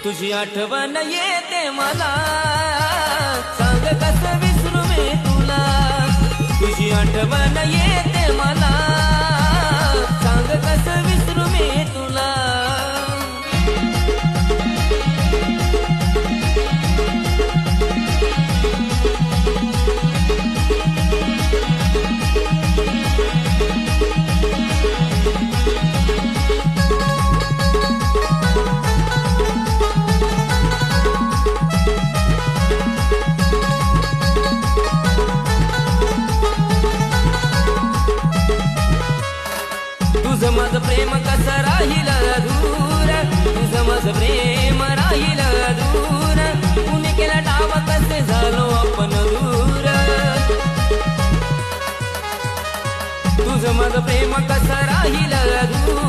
तुझी आठवण येते मला, सांग कसं विसरू मी तुला. तुझी आठवण येते मला, सांग कसं विसरू मी तुला. तुझं माझं प्रेम कसं राहील अधूर, तुझं माझं प्रेम राहील अधूर. कुणी केला डाव कसे झालो आपण दूर. तुझं माझं प्रेम कसं राहील अधूर,